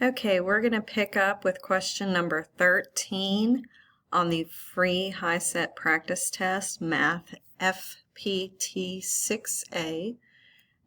Okay, we're going to pick up with question number 13 on the free HiSet practice test, Math FPT 6A.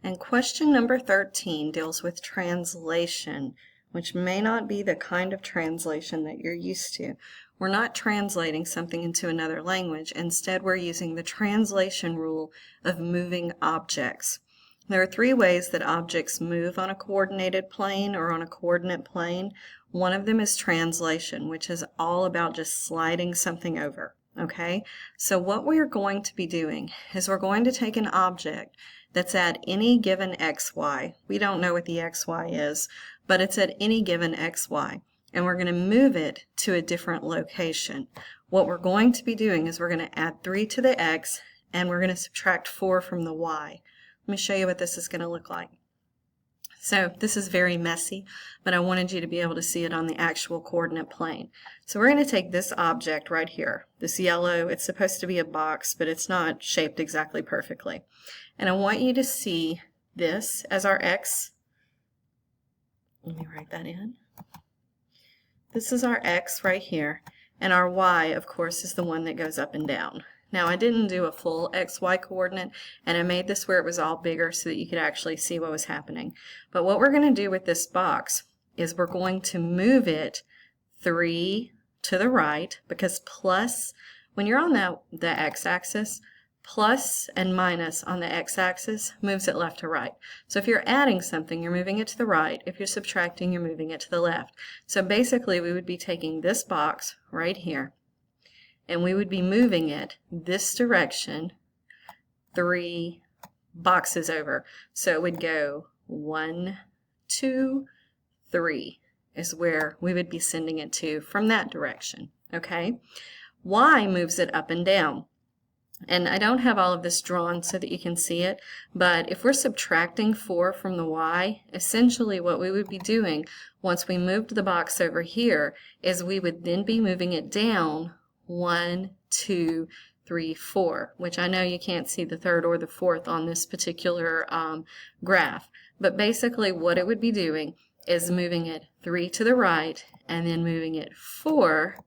And question number 13 deals with translation, which may not be the kind of translation that you're used to. We're not translating something into another language. Instead, we're using the translation rule of moving objects. There are three ways that objects move on a coordinated plane or on a coordinate plane. One of them is translation, which is all about just sliding something over. Okay, so what we're going to be doing is we're going to take an object that's at any given xy. We don't know what the xy is, but it's at any given xy. And we're going to move it to a different location. What we're going to be doing is we're going to add 3 to the x and we're going to subtract 4 from the y. Let me show you what this is going to look like. So this is very messy, but I wanted you to be able to see it on the actual coordinate plane. So we're going to take this object right here, this yellow. It's supposed to be a box, but it's not shaped exactly perfectly. And I want you to see this as our x. Let me write that in. This is our x right here, and our y, of course, is the one that goes up and down. Now, I didn't do a full xy coordinate, and I made this where it was all bigger so that you could actually see what was happening. But what we're going to do with this box is we're going to move it 3 to the right, because plus, when you're on the x-axis, plus and minus on the x-axis moves it left to right. So if you're adding something, you're moving it to the right. If you're subtracting, you're moving it to the left. So basically, we would be taking this box right here, and we would be moving it this direction 3 boxes over. So it would go 1, 2, 3 is where we would be sending it to from that direction. Okay? Y moves it up and down. And I don't have all of this drawn so that you can see it, but if we're subtracting 4 from the y, essentially what we would be doing once we moved the box over here is we would then be moving it down 1, 2, 3, 4, which I know you can't see the third or the fourth on this particular graph. But basically what it would be doing is moving it 3 to the right and then moving it 4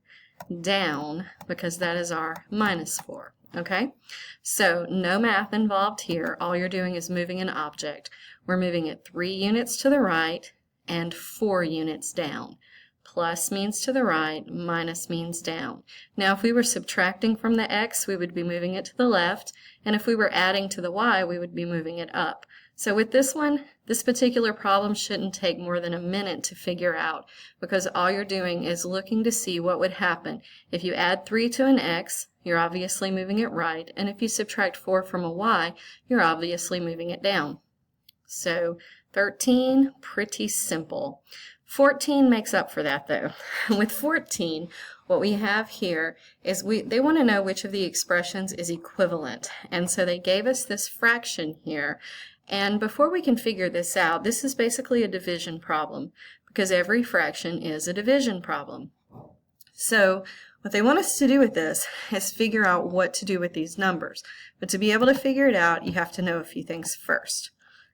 down, because that is our minus 4. Okay? So no math involved here. All you're doing is moving an object. We're moving it 3 units to the right and 4 units down. Plus means to the right, minus means down. Now if we were subtracting from the x, we would be moving it to the left, and if we were adding to the y, we would be moving it up. So with this one, this particular problem shouldn't take more than a minute to figure out, because all you're doing is looking to see what would happen. If you add 3 to an x, you're obviously moving it right, and if you subtract 4 from a y, you're obviously moving it down. So 13, pretty simple. 14 makes up for that though. With 14, what we have here is they want to know which of the expressions is equivalent. And so they gave us this fraction here. And before we can figure this out, this is basically a division problem, because every fraction is a division problem. So what they want us to do with this is figure out what to do with these numbers. But to be able to figure it out, you have to know a few things first.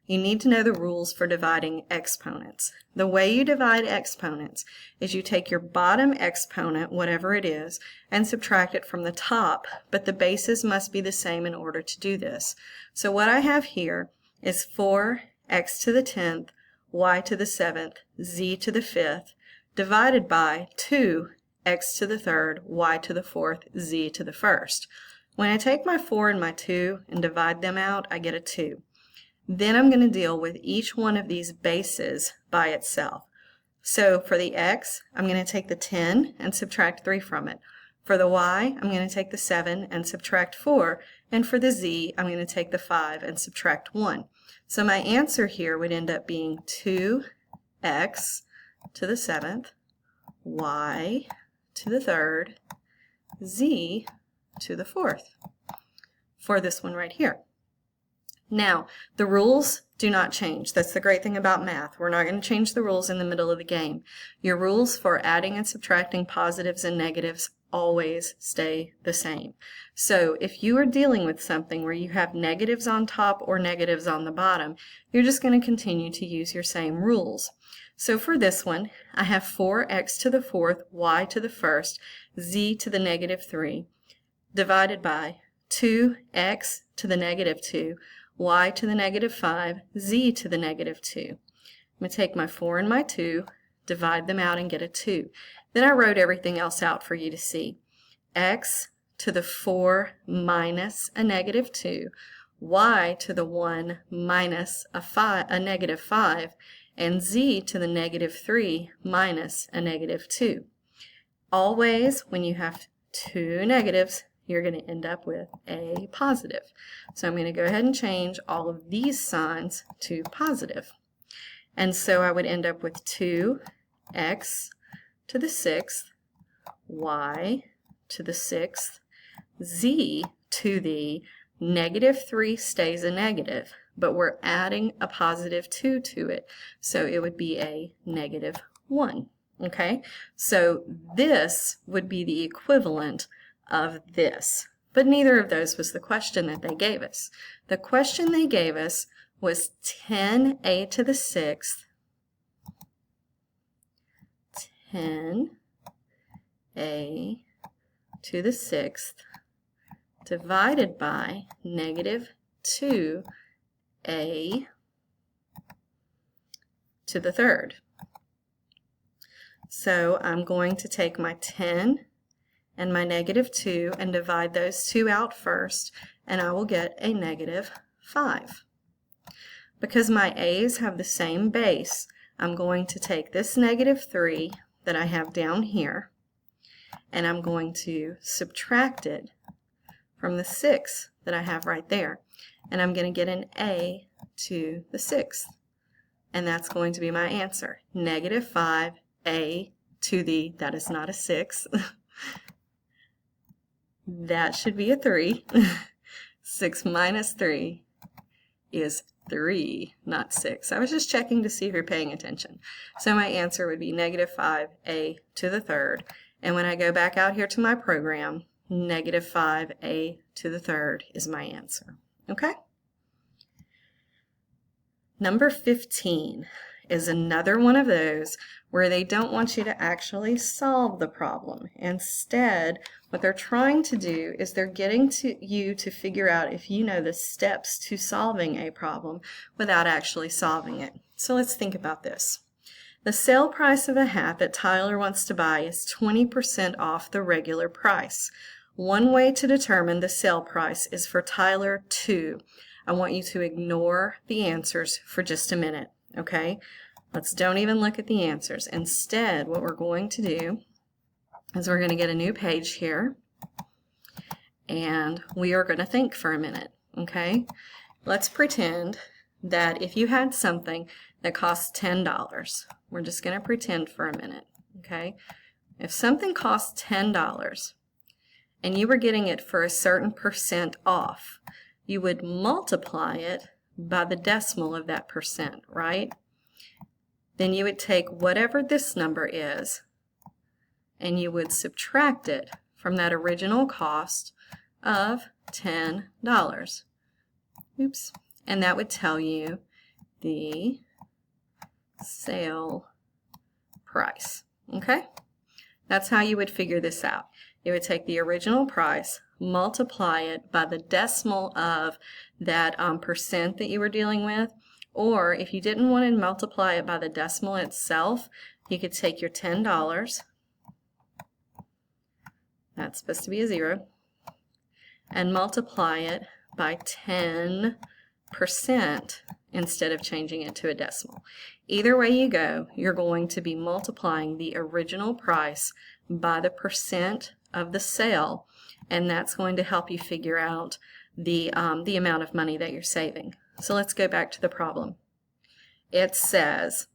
You need to know the rules for dividing exponents. The way you divide exponents is you take your bottom exponent, whatever it is, and subtract it from the top, but the bases must be the same in order to do this. So what I have here is 4x to the 10th, y to the 7th, z to the 5th, divided by 2x to the 3rd, y to the 4th, z to the 1st. When I take my 4 and my 2 and divide them out, I get a 2. Then I'm going to deal with each one of these bases by itself. So for the x, I'm going to take the 10 and subtract 3 from it. For the y, I'm going to take the 7 and subtract 4. And for the z, I'm going to take the 5 and subtract 1. So my answer here would end up being 2x to the 7th, y to the 3rd, z to the 4th for this one right here. Now, the rules do not change. That's the great thing about math. We're not going to change the rules in the middle of the game. Your rules for adding and subtracting positives and negatives always stay the same. So if you are dealing with something where you have negatives on top or negatives on the bottom, you're just going to continue to use your same rules. So for this one, I have 4x to the fourth, y to the first, z to the negative 3, divided by 2x to the negative 2, y to the negative 5, z to the negative 2. I'm going to take my 4 and my 2, divide them out and get a 2. Then I wrote everything else out for you to see. X to the 4 minus a negative 2, y to the 1 minus a negative 5, and z to the negative 3 minus a negative 2. Always, when you have two negatives, you're going to end up with a positive. So I'm going to go ahead and change all of these signs to positive. And so I would end up with 2x to the 6th, y to the 6th, z to the negative 3 stays a negative, but we're adding a positive 2 to it, so it would be a negative 1. Okay, so this would be the equivalent of this, but neither of those was the question that they gave us. The question they gave us was 10a to the 6th, 10a to the 6th divided by negative 2a to the third. So I'm going to take my 10 and my negative 2 and divide those two out first, and I will get a negative 5. Because my a's have the same base, I'm going to take this negative 3 that I have down here, and I'm going to subtract it from the 6 that I have right there, and I'm going to get an a to the 6th, and that's going to be my answer. Negative 5a to the, that is not a 6, that should be a 3. 6 minus 3 is 3, not 6. I was just checking to see if you're paying attention. So my answer would be negative 5a to the third, and when I go back out here to my program, negative 5a to the third is my answer. Okay? Number 15 is another one of those where they don't want you to actually solve the problem. Instead, what they're trying to do is they're getting you to figure out if you know the steps to solving a problem without actually solving it. So let's think about this. The sale price of a hat that Tyler wants to buy is 20% off the regular price. One way to determine the sale price is for Tyler to. I want you to ignore the answers for just a minute, okay? Don't even look at the answers. Instead, what we're going to do is we're going to get a new page here, and we are going to think for a minute, okay? Let's pretend that if you had something that costs $10, we're just going to pretend for a minute, okay? If something costs $10 and you were getting it for a certain percent off, you would multiply it by the decimal of that percent, right? Then you would take whatever this number is and you would subtract it from that original cost of $10. Oops. And that would tell you the sale price. Okay? That's how you would figure this out. You would take the original price, multiply it by the decimal of that percent that you were dealing with, or if you didn't want to multiply it by the decimal itself, you could take your $10, that's supposed to be a 0, and multiply it by 10% instead of changing it to a decimal. Either way you go, you're going to be multiplying the original price by the percent of the sale, and that's going to help you figure out the amount of money that you're saving. So let's go back to the problem. It says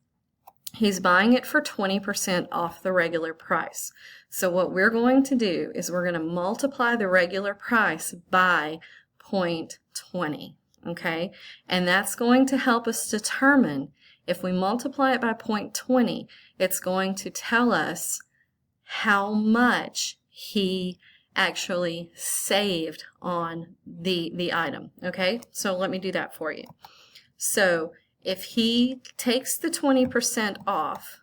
he's buying it for 20% off the regular price. So what we're going to do is we're going to multiply the regular price by 0.20, okay? And that's going to help us determine, if we multiply it by 0.20, it's going to tell us how much he actually saved on the item, okay? So let me do that for you. So if he takes the 20% off,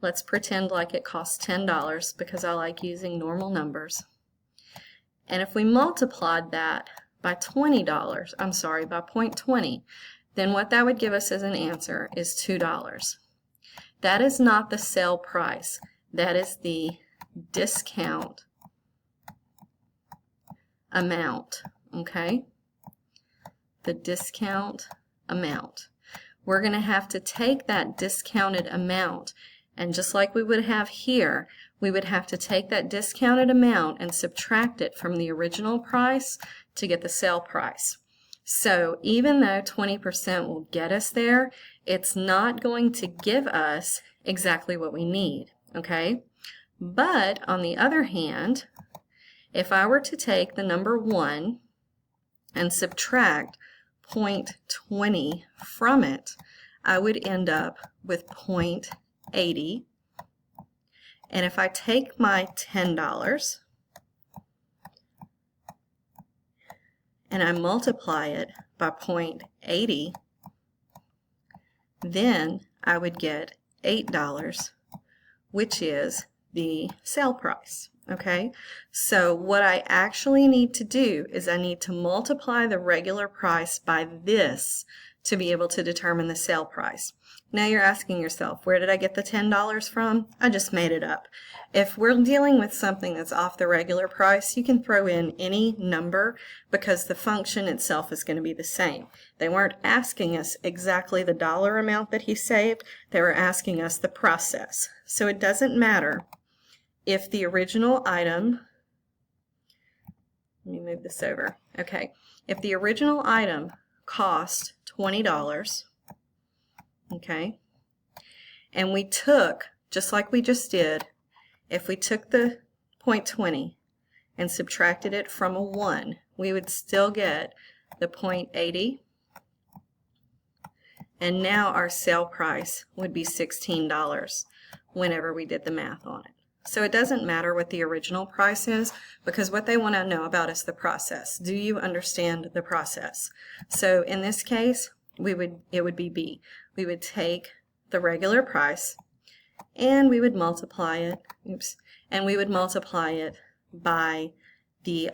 let's pretend like it costs $10 because I like using normal numbers. And if we multiplied that by $20, I'm sorry, by 0.20, then what that would give us as an answer is $2. That is not the sale price. That is the discount amount, okay? The discount amount. We're going to have to take that discounted amount, and just like we would have here, we would have to take that discounted amount and subtract it from the original price to get the sale price. So even though 20% will get us there, it's not going to give us exactly what we need, okay? But on the other hand, if I were to take the number 1 and subtract 0.20 from it, I would end up with 0.80. And if I take my $10 and I multiply it by 0.80, then I would get $8, which is the sale price. Okay, so what I actually need to do is I need to multiply the regular price by this to be able to determine the sale price. Now you're asking yourself, where did I get the $10 from? I just made it up. If we're dealing with something that's off the regular price, you can throw in any number because the function itself is going to be the same. They weren't asking us exactly the dollar amount that he saved, they were asking us the process. So it doesn't matter if the original item, let me move this over, okay, if the original item cost $20, okay, and we took, just like we just did, if we took the 0.20 and subtracted it from a 1, we would still get the 0.80, and now our sale price would be $16 whenever we did the math on it. So it doesn't matter what the original price is because what they want to know about is the process. Do you understand the process? So in this case, it would be B. We would take the regular price and we would multiply it, and we would multiply it by the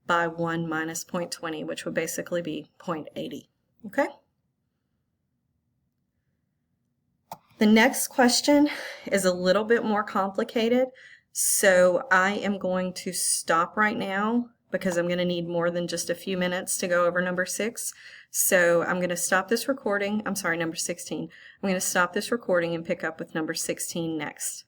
by 1 minus 0.20, which would basically be 0.80. Okay? The next question is a little bit more complicated, so I am going to stop right now because I'm going to need more than just a few minutes to go over number 6. So I'm going to stop this recording. I'm sorry, number 16. I'm going to stop this recording and pick up with number 16 next.